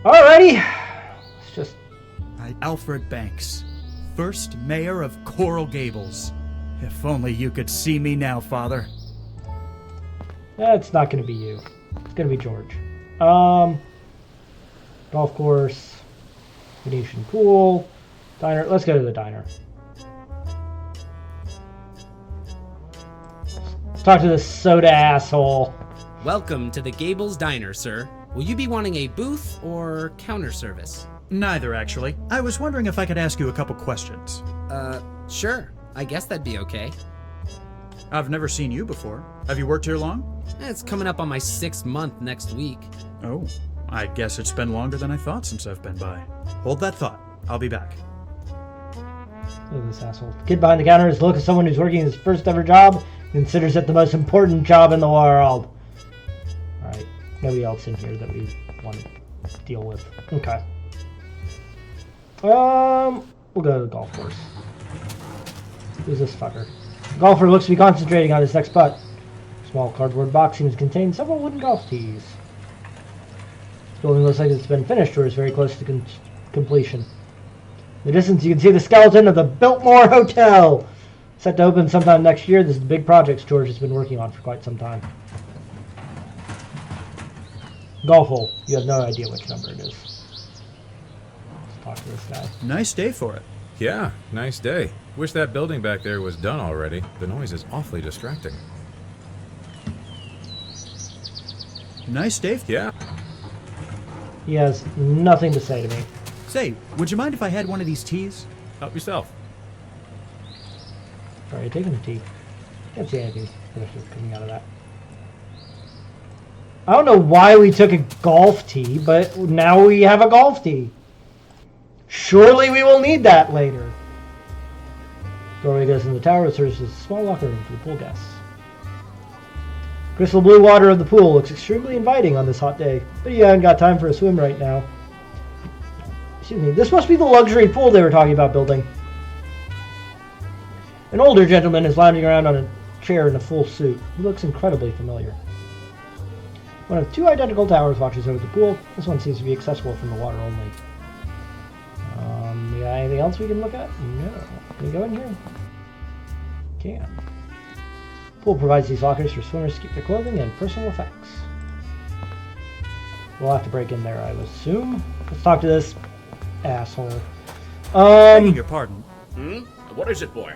Alrighty. Let's just... Alfred Banks, first mayor of Coral Gables. If only you could see me now, Father. It's not going to be you. It's going to be George. Golf course. Venetian pool. Diner. Let's go to the diner. Let's talk to this soda asshole. Welcome to the Gables Diner, sir. Will you be wanting a booth or counter service? Neither, actually. I was wondering if I could ask you a couple questions. Sure. I guess that'd be okay. I've never seen you before. Have you worked here long? It's coming up on my 6th month next week. Oh, I guess it's been longer than I thought since I've been by. Hold that thought. I'll be back. Look at this asshole. The kid behind the counter is the look of someone who's working his first ever job and considers it the most important job in the world. Alright. Nobody else in here that we want to deal with. Okay. We'll go to the golf course. Who's this fucker? The golfer looks to be concentrating on his next putt. A small cardboard box seems to contain several wooden golf tees. This building looks like it's been finished or is very close to completion. In the distance, you can see the skeleton of the Biltmore Hotel. Set to open sometime next year. This is the big project George has been working on for quite some time. Golf hole. You have no idea which number it is. Let's talk to this guy. Nice day for it. Yeah, nice day. Wish that building back there was done already. The noise is awfully distracting. Nice day. Yeah. He has nothing to say to me. Say, would you mind if I had one of these teas? Help yourself. Sorry, you're taking a tea. Can't see anything delicious coming out of that. I don't know why we took a golf tee, but now we have a golf tee. Surely we will need that later. Doorway goes in the tower, which serves as a small locker room for the pool guests. Crystal blue water of the pool looks extremely inviting on this hot day, but you haven't got time for a swim right now. Excuse me, this must be the luxury pool they were talking about building. An older gentleman is lounging around on a chair in a full suit. He looks incredibly familiar. One of 2 identical towers watches over the pool. This one seems to be accessible from the water only. We got anything else we can look at? No. Can we go in here? Can. Pool provides these lockers for swimmers to keep their clothing and personal effects. We'll have to break in there, I would assume. Let's talk to this asshole. Begging your pardon. What is it, boy?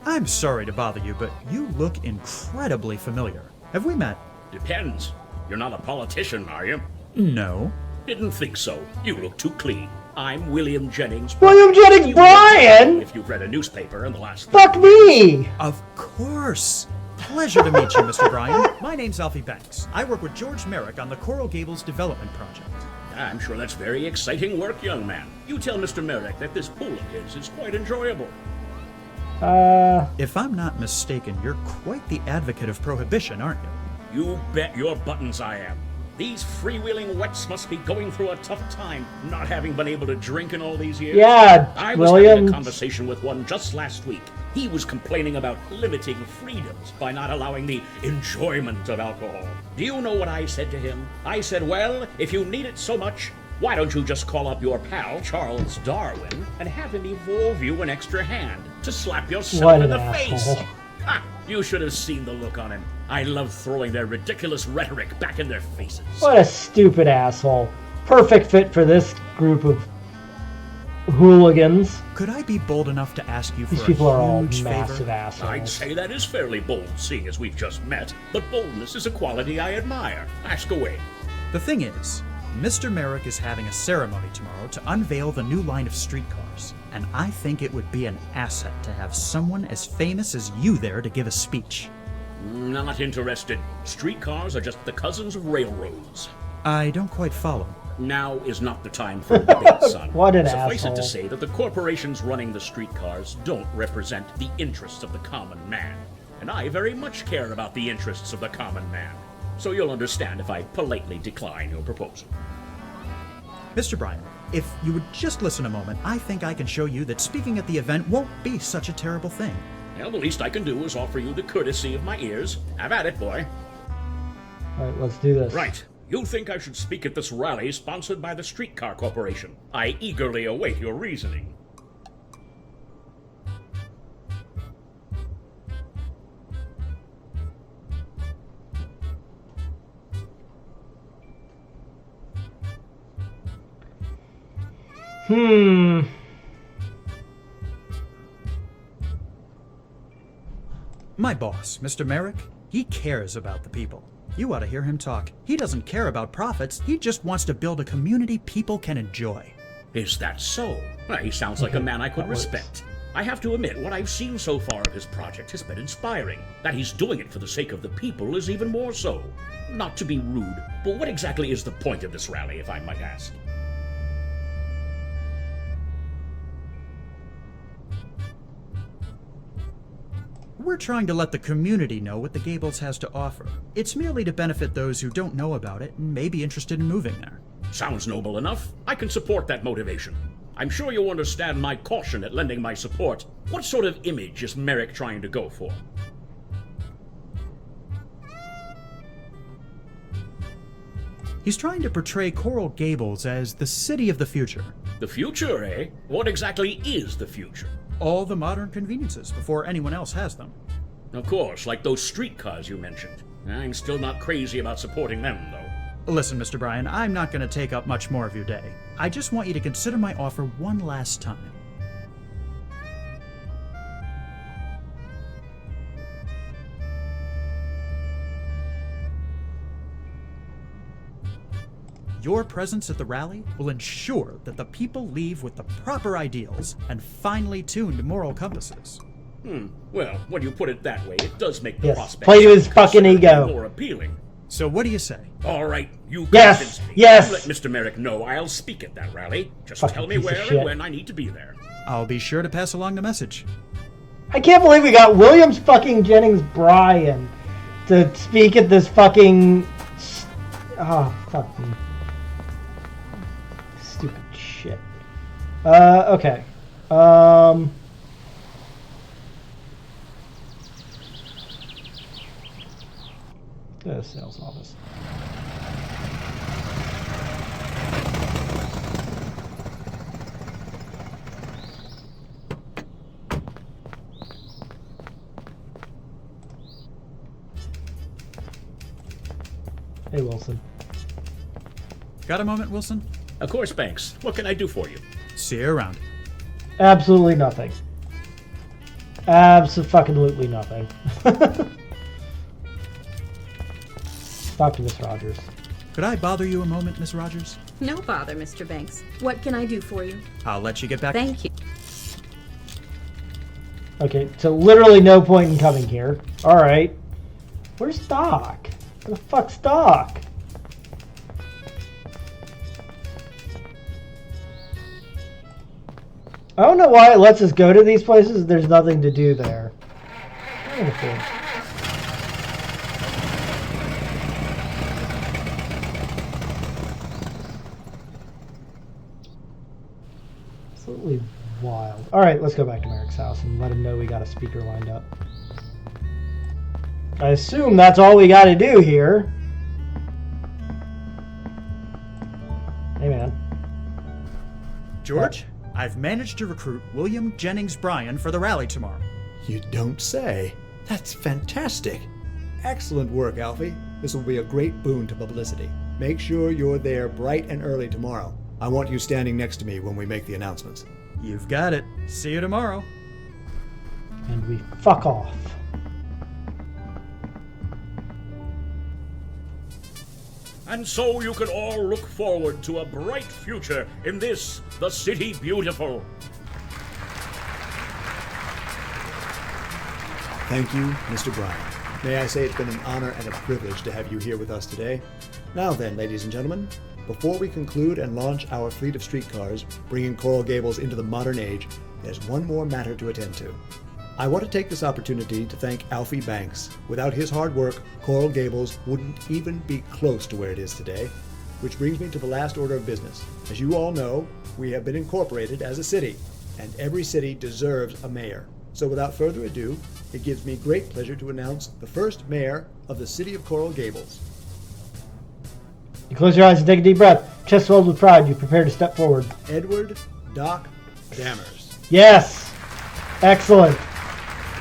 I'm sorry to bother you, but you look incredibly familiar. Have we met? Depends. You're not a politician, are you? No. Didn't think so. You look too clean. I'm William Jennings. William Jennings Bryan! If you've read a newspaper in the last... Fuck me! Of course. Pleasure to meet you, Mr. Bryan. My name's Alfie Banks. I work with George Merrick on the Coral Gables development project. I'm sure that's very exciting work, young man. You tell Mr. Merrick that this pool of his is quite enjoyable. If I'm not mistaken, you're quite the advocate of prohibition, aren't you? You bet your buttons I am. These freewheeling wets must be going through a tough time, not having been able to drink in all these years. Yeah, I was having a conversation with one just last week. He was complaining about limiting freedoms by not allowing the enjoyment of alcohol. Do you know what I said to him? I said, well, if you need it so much, why don't you just call up your pal, Charles Darwin, and have him evolve you an extra hand to slap yourself in the face? Ha! You should have seen the look on him. I love throwing their ridiculous rhetoric back in their faces. What a stupid asshole. Perfect fit for this group of hooligans. Could I be bold enough to ask you for These people are all huge massive favor? assholes. I'd say that is fairly bold, seeing as we've just met. But boldness is a quality I admire. Ask away. The thing is, Mr. Merrick is having a ceremony tomorrow to unveil the new line of streetcars, and I think it would be an asset to have someone as famous as you there to give a speech. Not interested. Streetcars are just the cousins of railroads. I don't quite follow. Now is not the time for a debate, son. What an Suffice asshole. it to say that the corporations running the streetcars don't represent the interests of the common man. And I very much care about the interests of the common man. So you'll understand if I politely decline your proposal. Mr. Bryan, if you would just listen a moment, I think I can show you that speaking at the event won't be such a terrible thing. Well, the least I can do is offer you the courtesy of my ears. Have at it, boy. Alright, let's do this. Right. You think I should speak at this rally sponsored by the Streetcar Corporation? I eagerly await your reasoning. My boss, Mr. Merrick, he cares about the people. You ought to hear him talk. He doesn't care about profits. He just wants to build a community people can enjoy. Is that so? Well, he sounds like a man I could respect. I have to admit, what I've seen so far of his project has been inspiring. That he's doing it for the sake of the people is even more so. Not to be rude, but what exactly is the point of this rally, if I might ask? We're trying to let the community know what the Gables has to offer. It's merely to benefit those who don't know about it and may be interested in moving there. Sounds noble enough. I can support that motivation. I'm sure you understand my caution at lending my support. What sort of image is Merrick trying to go for? He's trying to portray Coral Gables as the city of the future. The future, eh? What exactly is the future? All the modern conveniences before anyone else has them. Of course, like those streetcars you mentioned. I'm still not crazy about supporting them, though. Listen, Mr. Bryan, I'm not going to take up much more of your day. I just want you to consider my offer one last time. Your presence at the rally will ensure that the people leave with the proper ideals and finely tuned moral compasses. Well, when you put it that way, it does make the Yes, prospect play to his fucking ego. more appealing. So what do you say? All right, you Yes, convinced me. yes. You let Mr. Merrick know I'll speak at that rally. Just Fucking tell me piece of where shit. and when I need to be there. I'll be sure to pass along the message. I can't believe we got Williams fucking Jennings Bryan to speak at this fucking... Oh, fuck me. Stupid shit. Okay. The sales office. Hey, Wilson. Got a moment, Wilson? Of course, Banks. What can I do for you? See you around. Absolutely nothing. Abso-fucking-lutely nothing. Talk to Miss Rogers. Could I bother you a moment, Miss Rogers? No bother, Mr. Banks. What can I do for you? I'll let you get back. Thank you. Okay, so literally no point in coming here. Alright. Where's Doc? Where the fuck's Doc? I don't know why it lets us go to these places. There's nothing to do there. Wonderful. Absolutely wild. Alright, let's go back to Merrick's house and let him know we got a speaker lined up. I assume that's all we got to do here. Hey, man. George, I've managed to recruit William Jennings Bryan for the rally tomorrow. You don't say. That's fantastic. Excellent work, Alfie. This will be a great boon to publicity. Make sure you're there bright and early tomorrow. I want you standing next to me when we make the announcements. You've got it. See you tomorrow. And we fuck off. And so you can all look forward to a bright future in this, the City Beautiful. Thank you, Mr. Bryan. May I say it's been an honor and a privilege to have you here with us today. Now then, ladies and gentlemen, before we conclude and launch our fleet of streetcars, bringing Coral Gables into the modern age, there's one more matter to attend to. I want to take this opportunity to thank Alfie Banks. Without his hard work, Coral Gables wouldn't even be close to where it is today. Which brings me to the last order of business. As you all know, we have been incorporated as a city, and every city deserves a mayor. So without further ado, it gives me great pleasure to announce the first mayor of the city of Coral Gables. You close your eyes and take a deep breath. Chest swelled with pride, you prepare to step forward. Edward Doc Dammers. Yes! Excellent.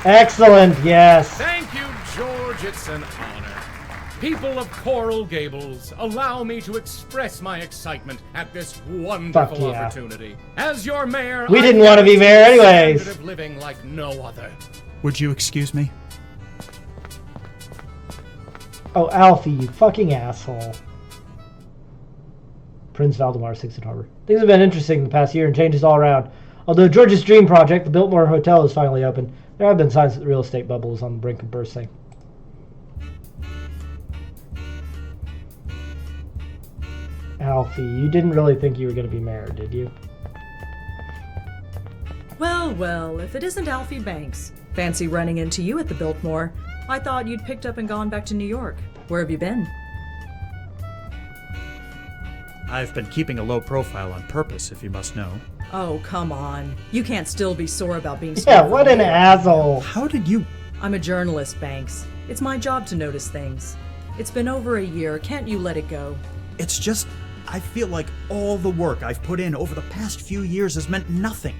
Excellent, yes. Thank you, George. It's an honor. People of Coral Gables, allow me to express my excitement at this wonderful Fuck yeah. opportunity. As your mayor, We I didn't want to be mayor guarantee a anyways. standard of living like no other. Would you excuse me? Oh, Alfie, you fucking asshole. Prince Valdemar, 6th Harbor. Things have been interesting in the past year and changes all around. Although George's dream project, the Biltmore Hotel, is finally open, there have been signs that the real estate bubble is on the brink of bursting. Alfie, you didn't really think you were going to be mayor, did you? Well, well, if it isn't Alfie Banks. Fancy running into you at the Biltmore. I thought you'd picked up and gone back to New York. Where have you been? I've been keeping a low profile on purpose, if you must know. Oh, come on. You can't still be sore about being Yeah, smart for what an mayor. asshole. How did you... I'm a journalist, Banks. It's my job to notice things. It's been over a year. Can't you let it go? It's just... I feel like all the work I've put in over the past few years has meant nothing.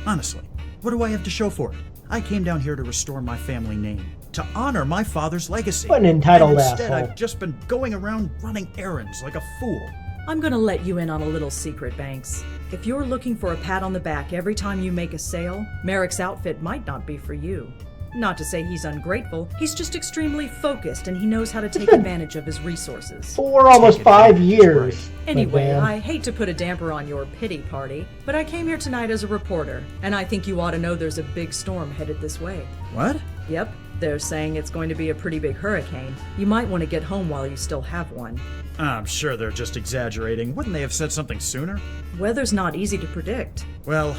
Honestly, what do I have to show for it? I came down here to restore my family name, to honor my father's legacy. What an entitled and instead, asshole. I've just been going around running errands like a fool. I'm gonna let you in on a little secret, Banks. If you're looking for a pat on the back every time you make a sale, Merrick's outfit might not be for you. Not to say he's ungrateful, he's just extremely focused and he knows how to take advantage of his resources. For almost 5 years. Anyway, man. I hate to put a damper on your pity party, but I came here tonight as a reporter, and I think you ought to know there's a big storm headed this way. What? Yep, they're saying it's going to be a pretty big hurricane. You might want to get home while you still have one. I'm sure they're just exaggerating. Wouldn't they have said something sooner? Weather's not easy to predict. Well,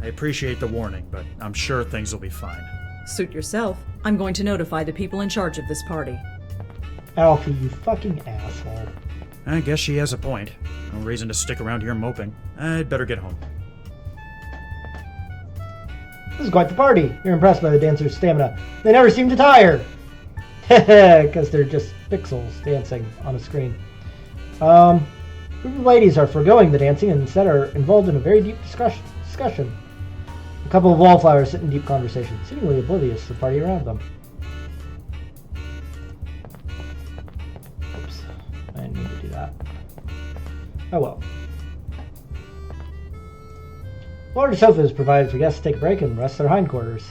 I appreciate the warning, but I'm sure things will be fine. Suit yourself. I'm going to notify the people in charge of this party. Alfie, you fucking asshole. I guess she has a point. No reason to stick around here moping. I'd better get home. This is quite the party. You're impressed by the dancers' stamina. They never seem to tire. Because they're just pixels dancing on a screen. Group of ladies are foregoing the dancing and instead are involved in a very deep discussion. A couple of wallflowers sit in deep conversation, seemingly oblivious to the party around them. Oops. I didn't mean to do that. Oh well. Large sofa is provided for guests to take a break and rest their hindquarters.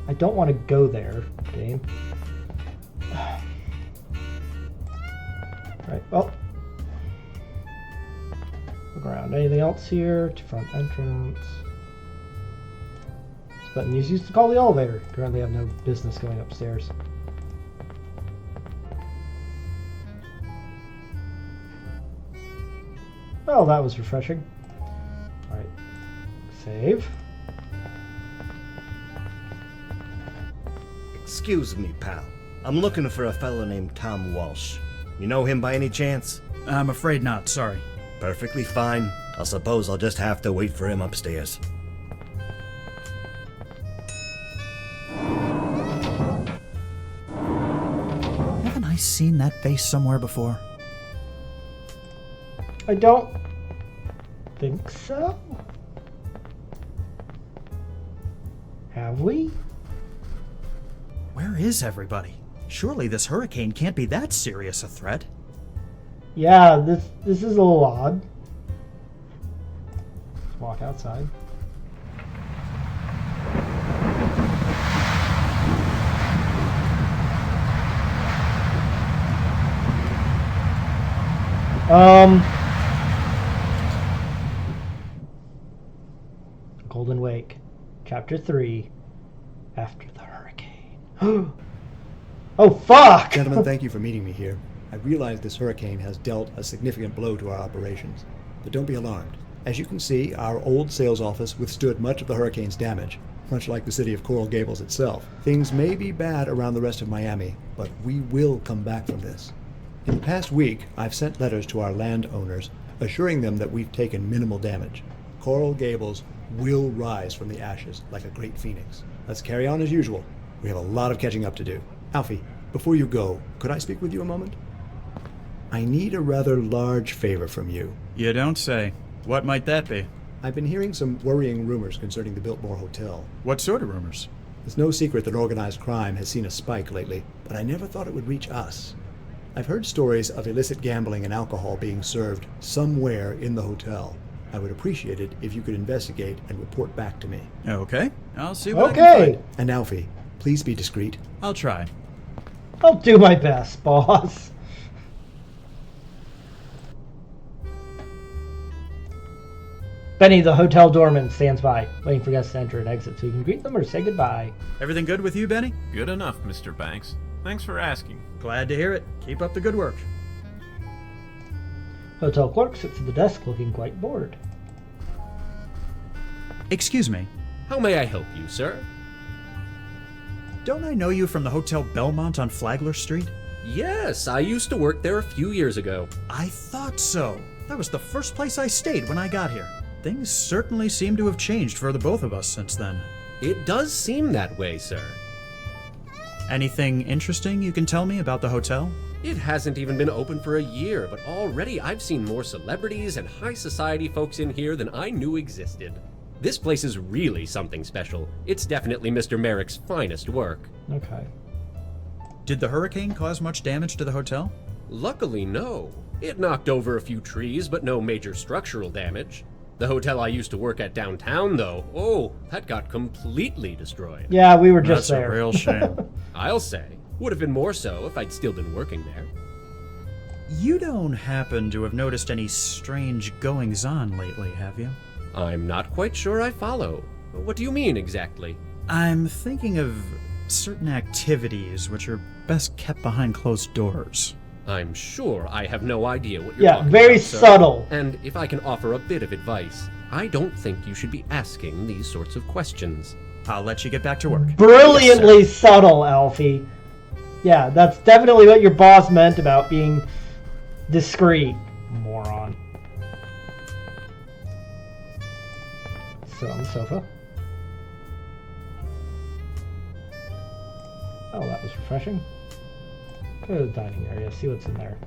I don't want to go there, game. Right, well. Look around. Anything else here? To front entrance. This button is used to call the elevator. Currently have no business going upstairs. Well, that was refreshing. Alright. Save. Excuse me, pal. I'm looking for a fellow named Tom Walsh. You know him by any chance? I'm afraid not, sorry. Perfectly fine. I suppose I'll just have to wait for him upstairs. Haven't I seen that face somewhere before? I don't think so. Have we? Where is everybody? Surely this hurricane can't be that serious a threat. Yeah, this is a little odd. Let's walk outside. Golden Wake, Chapter 3, After the Hurricane. Oh, fuck! Gentlemen, thank you for meeting me here. I realize this hurricane has dealt a significant blow to our operations, but don't be alarmed. As you can see, our old sales office withstood much of the hurricane's damage, much like the city of Coral Gables itself. Things may be bad around the rest of Miami, but we will come back from this. In the past week, I've sent letters to our landowners assuring them that we've taken minimal damage. Coral Gables will rise from the ashes like a great phoenix. Let's carry on as usual. We have a lot of catching up to do. Alfie, Before you go, could I speak with you a moment? I need a rather large favor from you. You don't say. What might that be? I've been hearing some worrying rumors concerning the Biltmore Hotel. What sort of rumors? It's no secret that organized crime has seen a spike lately, but I never thought it would reach us. I've heard stories of illicit gambling and alcohol being served somewhere in the hotel. I would appreciate it if you could investigate and report back to me. Okay, I'll see what I can find. And Alfie, please be discreet. I'll try. I'll do my best, boss. Benny, the hotel doorman, stands by, waiting for guests to enter and exit so you can greet them or say goodbye. Everything good with you, Benny? Good enough, Mr. Banks. Thanks for asking. Glad to hear it. Keep up the good work. Hotel clerk sits at the desk looking quite bored. Excuse me. How may I help you, sir? Don't I know you from the Hotel Belmont on Flagler Street? Yes, I used to work there a few years ago. I thought so. That was the first place I stayed when I got here. Things certainly seem to have changed for the both of us since then. It does seem that way, sir. Anything interesting you can tell me about the hotel? It hasn't even been open for a year, but already I've seen more celebrities and high society folks in here than I knew existed. This place is really something special. It's definitely Mr. Merrick's finest work. Okay. Did the hurricane cause much damage to the hotel? Luckily, no. It knocked over a few trees, but no major structural damage. The hotel I used to work at downtown, though, oh, that got completely destroyed. Yeah, we were just there. That's a real shame. I'll say. Would have been more so if I'd still been working there. You don't happen to have noticed any strange goings-on lately, have you? I'm not quite sure I follow. What do you mean, exactly? I'm thinking of certain activities which are best kept behind closed doors. I'm sure I have no idea what you're talking very about, sir. subtle. And if I can offer a bit of advice, I don't think you should be asking these sorts of questions. I'll let you get back to work. Brilliantly subtle, Alfie. Yeah, that's definitely what your boss meant about being discreet, moron. Sit on the sofa. Oh, that was refreshing. Go to the dining area, see what's in there.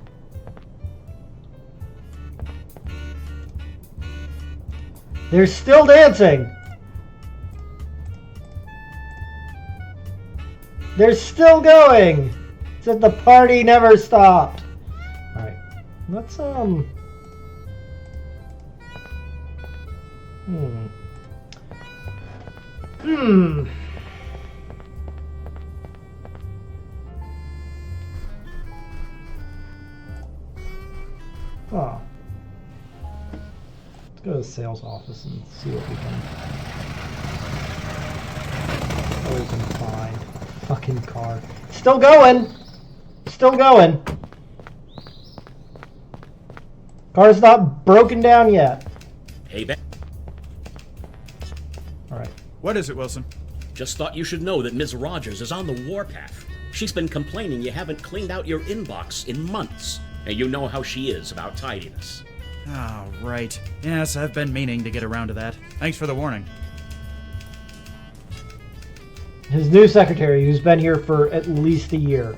They're still dancing! They're still going! Said the party never stopped. Alright. Let's, Oh. Let's go to the sales office and see what we can find. Fucking car. Still going! Still going! Car's not broken down yet. Hey, Ben. Alright. What is it, Wilson? Just thought you should know that Ms. Rogers is on the warpath. She's been complaining you haven't cleaned out your inbox in months. And you know how she is about tidiness. Oh, right. Yes, I've been meaning to get around to that. Thanks for the warning. His new secretary, who's been here for at least a year.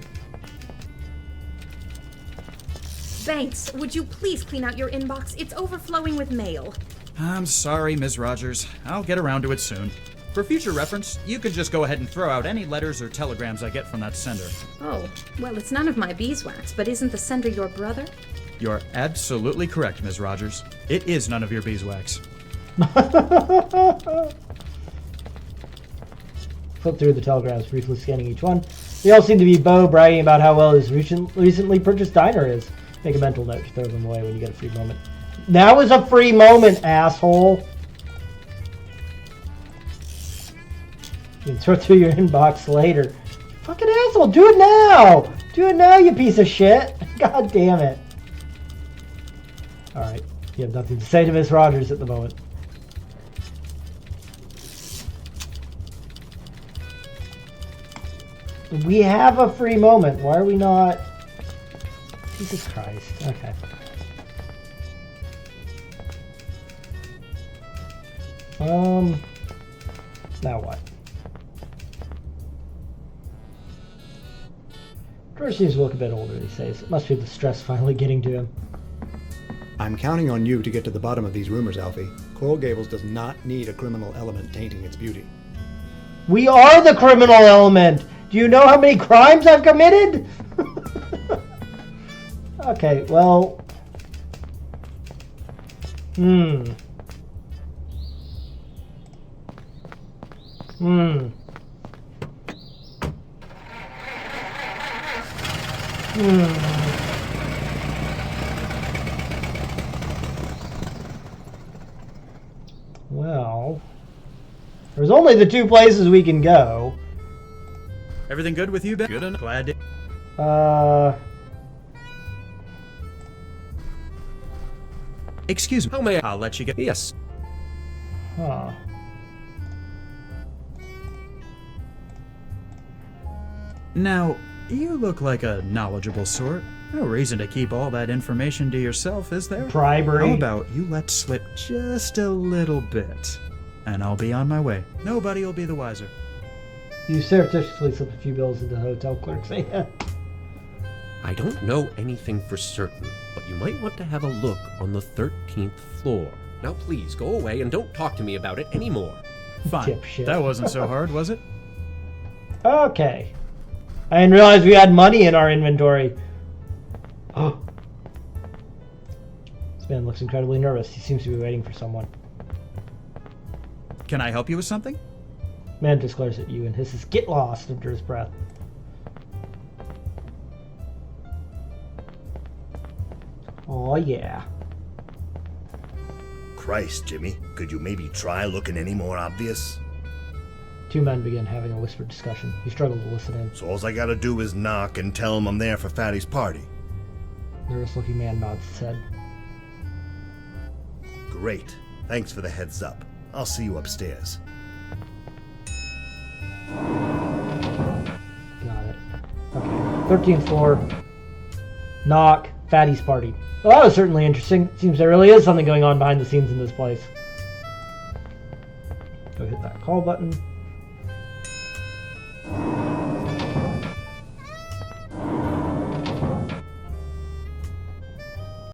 Banks, would you please clean out your inbox? It's overflowing with mail. I'm sorry, Ms. Rogers. I'll get around to it soon. For future reference, you could just go ahead and throw out any letters or telegrams I get from that sender. Oh, well, it's none of my beeswax, but isn't the sender your brother? You're absolutely correct, Ms. Rogers. It is none of your beeswax. Flip through the telegrams, briefly scanning each one. They all seem to be Bo bragging about how well his recently purchased diner is. Make a mental note to throw them away when you get a free moment. Now is a free moment, asshole! You can throw through your inbox later. Fucking asshole, do it now! Do it now, you piece of shit! God damn it. Alright, you have nothing to say to Miss Rogers at the moment. We have a free moment. Why are we not... Jesus Christ. Okay. Now what? George seems to look a bit older these days. It must be the stress finally getting to him. I'm counting on you to get to the bottom of these rumors, Alfie. Coral Gables does not need a criminal element tainting its beauty. We are the criminal element! Do you know how many crimes I've committed? Okay, well... Hmm. Well... There's only the two places we can go. Everything good with you, Ben? Good enough. Glad to... Excuse me. How may I? I'll let you get... Yes. Huh. Now, you look like a knowledgeable sort. No reason to keep all that information to yourself, is there? Bribery. How about you let slip just a little bit, and I'll be on my way. Nobody will be the wiser. You surreptitiously slip a few bills into the hotel clerk's hand. I don't know anything for certain, but you might want to have a look on the 13th floor. Now please, go away and don't talk to me about it anymore. Fine. Dipshit. That wasn't so hard, was it? Okay. I didn't realize we had money in our inventory. Oh. This man looks incredibly nervous. He seems to be waiting for someone. Can I help you with something? Mantis glares at you and hisses, "Get lost," under his breath. Oh, yeah. Christ, Jimmy, could you maybe try looking any more obvious? Two men begin having a whispered discussion. You struggle to listen in. So all I gotta do is knock and tell him I'm there for Fatty's party. Nervous-looking man nods his head. Great. Thanks for the heads up. I'll see you upstairs. Got it. Okay. 13th floor. Knock. Fatty's party. Well, that was certainly interesting. Seems there really is something going on behind the scenes in this place. Go hit that call button.